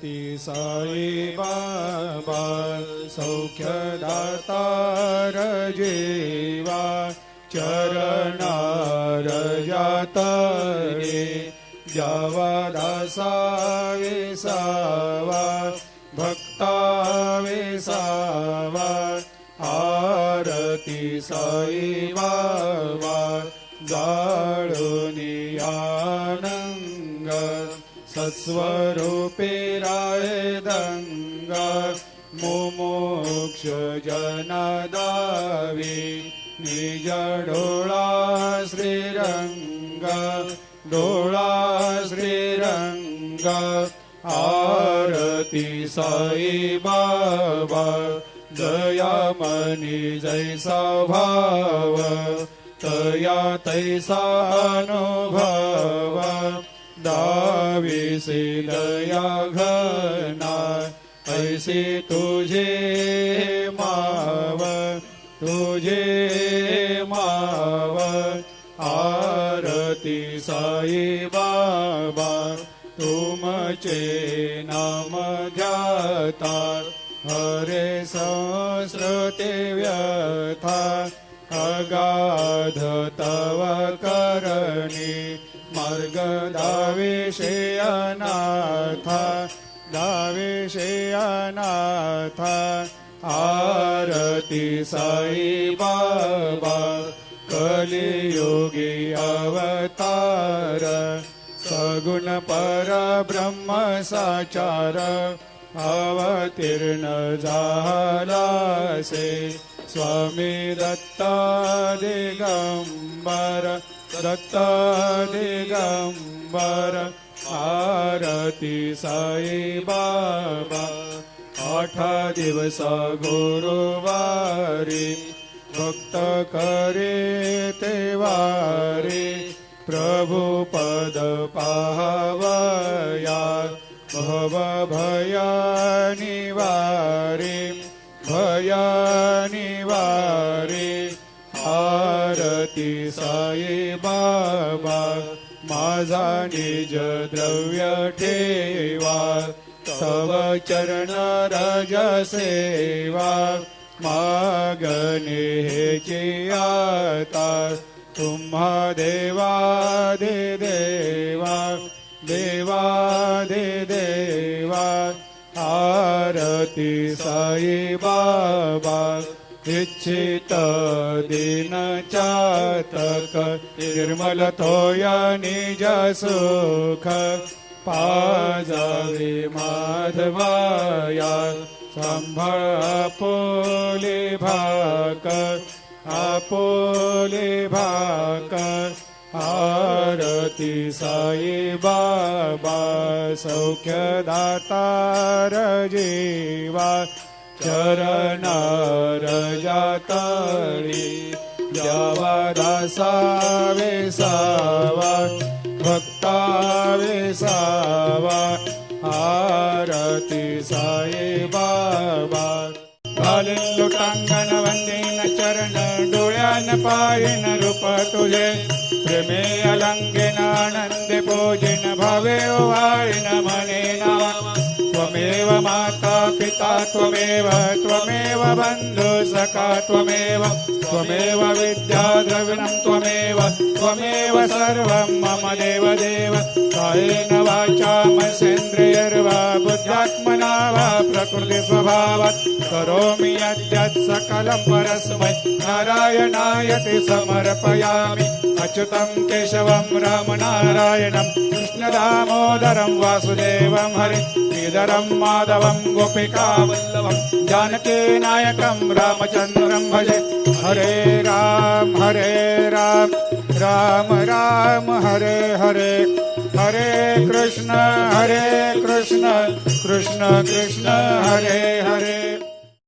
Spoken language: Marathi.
ती साई बाबा सौख्यदातार जीवा चरणार जातरे जावा दासा विसावा भक्ता विसावा आरती साई बाबा जाळुनी आनंग सत्स्वरूपे राय दंग मुमुक्ष जनदावी निज डोळा श्रीरंग डोळा श्रीरंग आरती साई बाबा दयामनी जैसा भाव तया तैसा अनुभव दाविसे दया घना ऐसे तुझे माव तुझे माव आरती साई बाबा तुमचे नाम ध्याता हरे संस्कृते व्यथा अगाध तव करणी मार्ग दाविषे अनाथा दाविषे अनाथा आरती साई बाबा कलियुगी अवतार सगुण परब्रह्म साचार अवतीर्ण झालासे स्वामी दत्त दिगंबर दत्त दिगंबर आरती साई बाबा 8 दिवस गुरुवारी भक्त करे तेवारी प्रभु पद पाहवया भव भया निवारी भया निवारी आरती साई बाबा माझा निज द्रव्य ठेवा तव चरण रज सेवा मागणे हेची आता तुम्हा देवा दे देवा देवा दे देवा आरती साई बाबा इच्छित दिन चातक निर्मल थोया निज सुख पाजावे माधवाया सांभाळ आपोले भाक आपोले भाक आरती साई बाबा सौख्यदातार जीवा चरणार जातळी द्यावा दासा वेसावा भक्ता वेसावा आरती साई बाबा घालीन लोटांगण वंदीन चरण डोळ्यान पायन रूप तुझे प्रेमे अलंगेन आनंदे पूजिन भावे ओवाळीन म्हणे नावा त्वमेव माता पिता त्वमेव त्वमेव बंधु सखा त्वमेव त्वमेव विद्या द्रविणं त्वमेव त्वमेव सर्वं मम देव देव कायेन वाचा मनसेन्द्रियर्वा बुद्ध्यात्मना वा प्रकृति स्वभावात् करोमि यद्यत् सकलं परस्मै नारायणायति समर्पयामि अच्युतं केशवं रामनारायणं कृष्णदामोदरं वासुदेवं हरि श्रीधरं माधवं गोपिकावल्लभं जानकीनायकं रामचन्द्रं भजे हरे राम राम राम हरे हरे हरे कृष्ण कृष्ण कृष्ण हरे हरे।